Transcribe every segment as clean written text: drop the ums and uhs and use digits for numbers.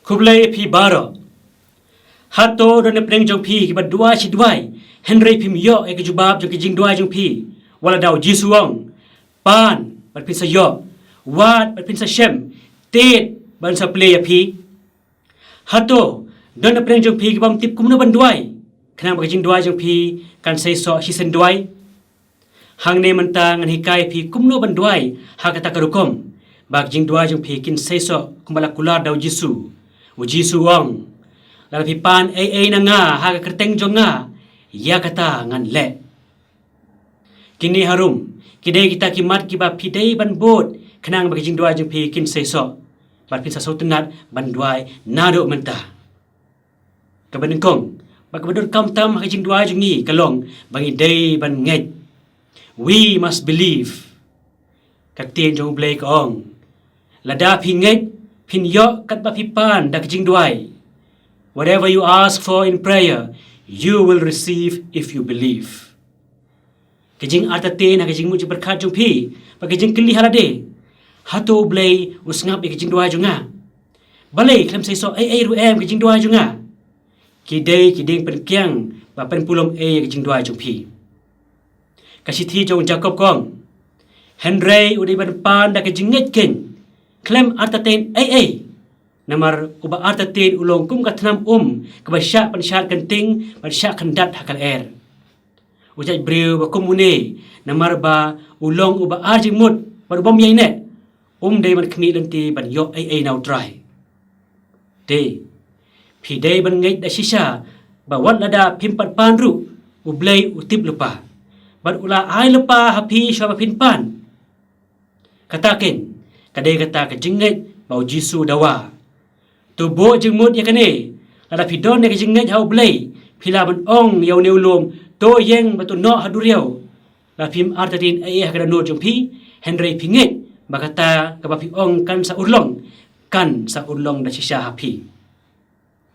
Kublai pi baro. Hato dan preng jong pi ki badua si duwai. Henry pi myo e ki jubab jong ki jingduwai jong pi. Wala daw Jisu wong. Pan bat pin sa yo. Wat bat pin sa shem. Tit ban sa play pi. Hato dan preng jong pi ki bam tip kumno ban duwai. Khnang ba jingduwai jong pi kan seisoh si sen duwai. Hangne mentang ngan hikai pi kumno ban duwai ha kata karukom. Bag jingduwai jong pi kin seisoh kumbala kular daw Jisu. Jisu wong. Lalu pi pan eiei na nga ha ka kyrteng jong nga. Ya kata ngan le. Kini harum. Kidai kita kimat kiba pidai ban bot. Khnang bagi jingduwai jong pi kin seisoh. Bat pin sa sau tenat ban duwai nado mentah. Kabanengkong. Bag badun kam tam ha jingduwai jong ni kalong bangi dai ban nget. We must believe. Katien jong blai kaong. Lada pi nget. Pin yo kat ba pi pan dak jingduwai. Whatever you ask for in prayer, you will receive if you believe. Kajing artatin ha kajing muji berkat jong pi. Kajing keli halade. Hato blai usngap kajing duwai jong nga. Balai klam seisoh eiei ru em kajing duwai jong nga. Kidai kiding penkiang ba pen pulom kajing duwai jong pi. Kasithi jong Jacob kong. Henry udai ban pan dak kajing nget ken. Klem artatin eiei. Namar uba artatin ulong kum katnam kabasya pansyak kenting pansyak kendat hakal air. Ujat breu ba komune namar ba ulong uba arjing mut baru bom yai net. Dei man kmi lenti ban yo eiei now try. Dei pi dei ban ngai da sisa ba wat lada pimpat pan ru ublai utip lupa. Ban ula ai lupa hapi sya pin pan. Kataken kadai kata ka jinget bau Jisu dawa. Tu bo jengmut ya kane. Lada pidon ya jinget hau blai. Pila ban ong yau neulum to yeng batu no haduriau. La pim artatin ayah kada no jong pi Henry pinget bakata kabapi ong kan sa urlong da sisa hapi.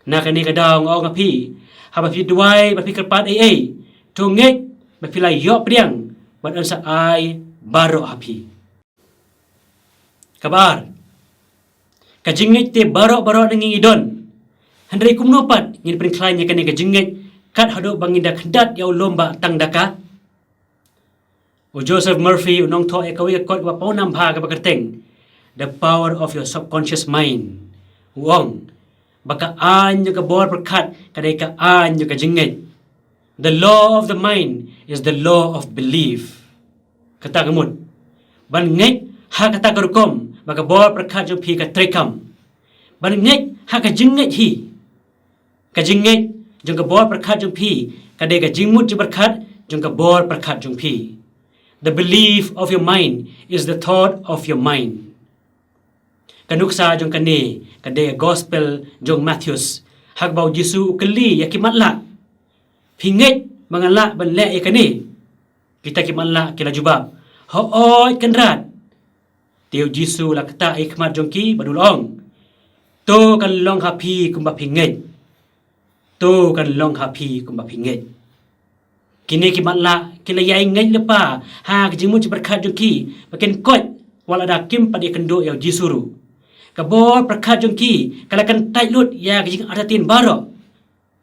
Na kane kadang ong hapi habapi duwai bapi kerpat eiei. Tu nget bapila yo priang ban ansa ai baro hapi. Kabar kajingit te baro-baro dengan idon. Henry kumno pat ngin pen khlain kane kajingit kat hado banginda khendat yau lomba tang daka. Joseph Murphy unong tho ekawi kot wa paunam bha ka kyrteng. The power of your subconscious mind. Wong baka anyo ka bor perkat kadai ka anyo ka jingit. The law of the mind is the law of belief. Kata kamut. Ban nget ha kata karukom baka bor perkat jong pi ka trekam. Ban nget ha ka jingit hi. Ka jingit jong ka bor perkat jong pi kadai ka jingmut je berkat jong ka bor perkat jong pi. The belief of your mind is the thought of your mind. Kanuksa jong kane kadai gospel jong Matthews hak bau Jisu keli yakimat la. Pinget mangala ban le kane. Kita kimat la kila jubab. Ho oi kenrat. Teo Jisu la kata ikmat jongki badulong. To kan long hapi kumba pinget. To kan long hapi kumba pinget. Kini kimat la kila yai ngai lepa ha kejimu berkat jongki makin kot wala da kim padi kendo ya Jisuru. Kabor berkat jongki kala kan tai lut ya kejing artatin baro.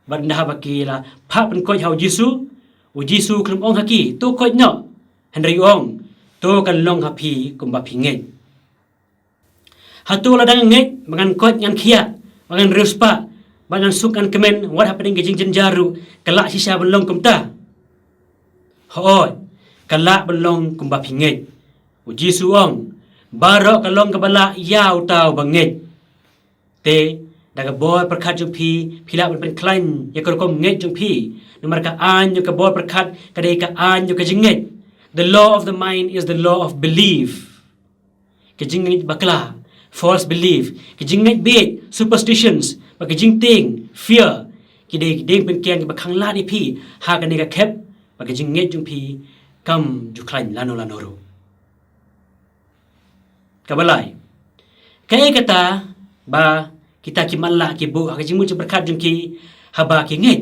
Banda baki la pa pen kot hau Jisu. Jisu klum ong haki to kot no. Henry ong to kan long hapi kumba pinget. Hatu la dang nget mangan kot ngan kia mangan ruspa mangan sukan kemen what happening kejing jenjaru kala sisa belong kumta. Hoi kala belong kumba pinget. Jisu ong baro kalong kabala yau tau banget. Te daga boy perkat jong pi pila ben khlain ya korkom nget jong pi nomor ka an yo ka boy perkat kadai ka an yo ka jinget. The law of the mind is the law of belief. Kejingit bakla false belief, kejingit bait superstitions, kejingting fear. Kidai ding pen kiang bakang la di pi ha ka ne ka kep kejingit jong pi kam ju khlain lano ro. Kabalai. Kai kata ba kita kimalla kibo akajimu berkat jengki haba ki nget.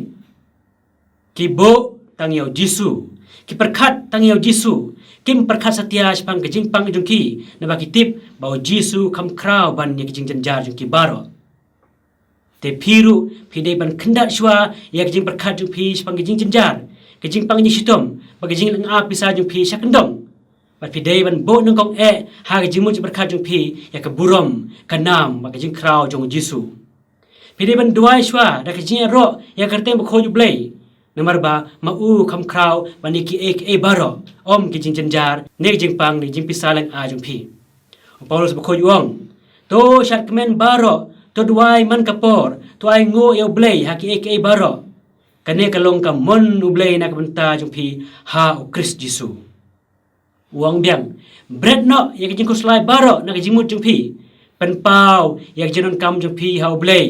Kibo tang yau Jisu. Ki perkat tang yau Jisu. Kim perkat setia sepang kejing pang jengki. Naba kitip bau Jisu kam krau ban ye kejing jenjar jengki baro. Te piru pidai ban kendat shwa ya kejing berkat jung pi sepang kejing jenjar. Kejing pang ni sitom, bagi kejing lang api sa jung pi syakendong. Bat pidai ban bo nang kong ha kejing mut berkat jung pi ya ke burom, kanam, bagi kejing krau jung Jisu. Pidai ban duwai shwa da kejing ro ya kyrteng bakho ju blai. Nomor ba mau kam krau ban iki baro om kejing jenjar ne kejing pang ni kejing pisalang a jung pi. Paulus bakho ju ong. To syat kemen baro to duwai man kapor to ai ngo yo blai haki baro kane kalong ka mon ublay na kabanta jung pi ha o Christ Jisu uang biang bread no ya kejing kuslai baro na kejing mut jung pi pen pau ya kejing kam jung pi ha ublay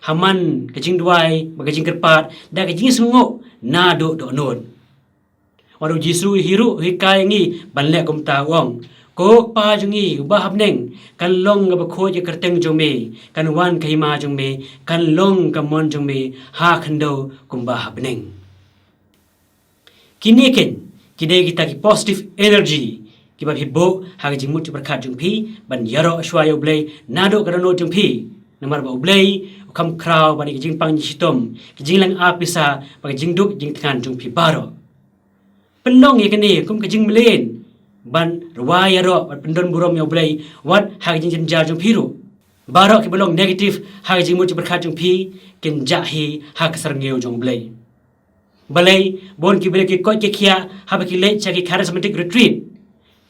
haman kejing duwai bagajing kerpat da kejing sungo na do non waru Jisu hiru hikai ngi banle kum ta uang ko pa jungi ubah neng kan long ga bakho je kyrteng jong me kan wan kai ma jong me kan long ka mon jong me ha khando kumbah neng kini ken kidai kita ki positive energy ki ba hibo ha ga jimut berkat jong pi ban yaro shwayo blai nado garano jong pi namar ba blai kam kraw ban ki jing pang sitom ki jing lang apisa ba jing duk jing tkan jong pi baro penong ye kene kum ki jing melen ban ruwaya ro ban pendon burom yo blai wat hagijin jenjar jung piru barok ki belong negatif hagijin mut berkat jung pi ken jahi ha kasar ngeu jung blai balai bon ki blai ki ko ki khia ha ba ki le cha ki charismatic retreat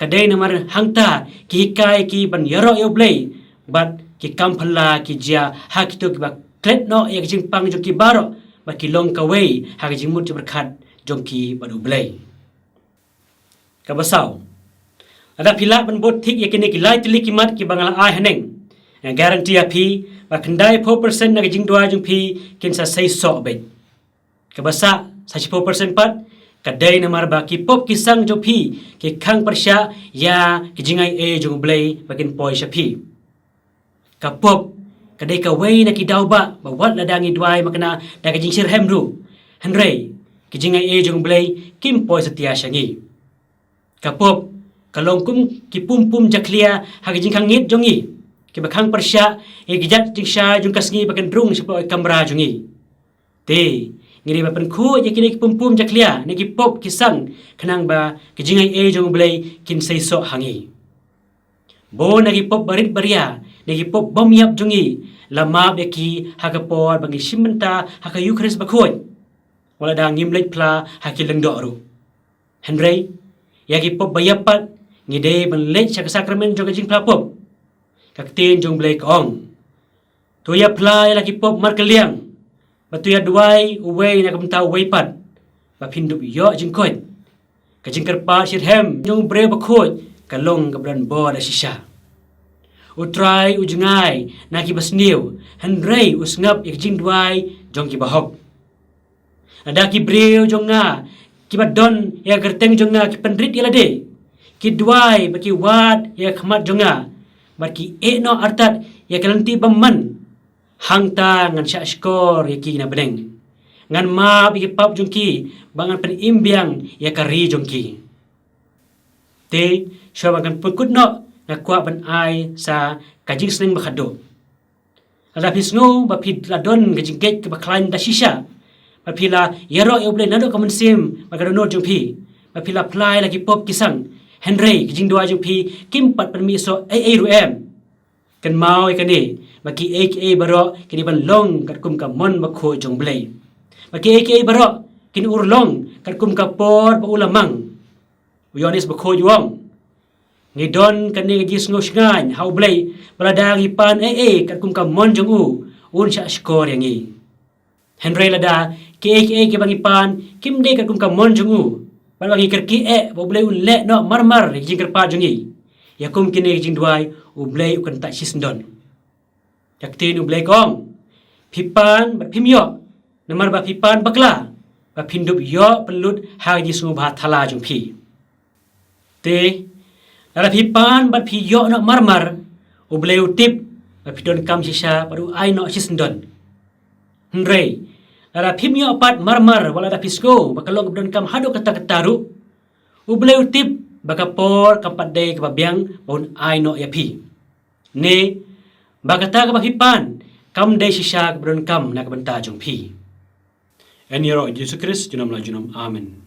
kadai namar hangta ki hikai ki ban yaro yo blai bat ki kampala ki jia ha ki to ki ba klet no ya jing pang jung ki baro ba ki long ka wei hagijin mut berkat jung ki badu blai kabasau ada pila ban bot thik yakini ki lai tili kimat ki bangala ai haneng guarantee api ba khandai 4% na jingduwai jung pi kin sa seisoh be ka basa 4% pat kadai na mar ba ki pop ki sang jo pi ki khang persya ya ki jingai jung blai bakin poi sha pi ka pop kadai ka wei na ki dauba ba wat Lada ngi duai makna da ka jing sirhem ru hanrei ki jingai jung blai kim poi setia shangi ka pop kalong kum ki pum jaklia hagi jing khangit jongi ki bakhang persya e gijat jingsha jung kasngi bakan drung sepo kamera jongi te ngiri ba pen khu ye ki pum jaklia ne ki pop ki sang khnang ba ki jingai jong blai kin seisoh hangi bo na ki pop barit baria ne ki pop bom yap jongi lama be ki hagapor bangi simenta haka Eucharist bakhoi wala da ngim lek pla haki lengdo ru henrei ya ki pop bayapat ngide ban lech sa sakramen jong jing plapop kaktin jong blai kong to ya plai laki pop mar kaliang batu ya duwai uwei na kamta uwei pat ba pindup yo jing koi ka jing kerpa sirhem jong bre bakhoi kalong kabran bo da shisha utrai ujngai na ki basniu hanrei usngap ik jing duwai jong ki bahok ada ki breu jong nga ki badon ya kyrteng jong nga ki pendrit ya lade ki duwai baki wat ya khamat jonga baki no artat ya kalanti bamman hangta ngan sya skor ya ki na beneng ngan ma biki pap jongki bangan pen imbiang ya kari jongki te sya bangan pekut no na kwa ban ai sa kajing seneng bakhado ada pisngo bapi ladon kajing get ke khlain da shisha bapila yaro ya blai nado kamen sim bagano jongpi bapila plai lagi pop kisang Henry jingduwai jung pi kim pat pan mi so eiei ruem kan mau ikani baki baro kini ban long kat kum ka mon bakho jong blai baki baro kini urlong kat kum ka por ba ulamang Ioannis bakho juang ngidon kani gis ngos ngan hau blai balada ipan kat kum ka mon jong un sha skor yangi Henry Lada ki bang ipan kim de kat kum ka mon jong balagi kerki boleh ulle no marmar jing kerpa jongi yakum kini jingduwai ublei ukan tak sisndon yaktin ublei kong pipan bat pimyo namar ba pipan bakla ba pindup yo pelut haji sungu ba thala jong pi te ala pipan bat pi yo no marmar ublei utip ba pidon kam sisa baru ai no sisndon hrei ada pimyo pat marmar wala da pisko bakalong don kam hado kata ru ublei utip bakapor kapadai kababiang bon ai no yapi ne bakata ka bahipan Kam dai shisha keberon kam nak benta jong pi. Eni ro Yesus Kristus junam la junam. Amen.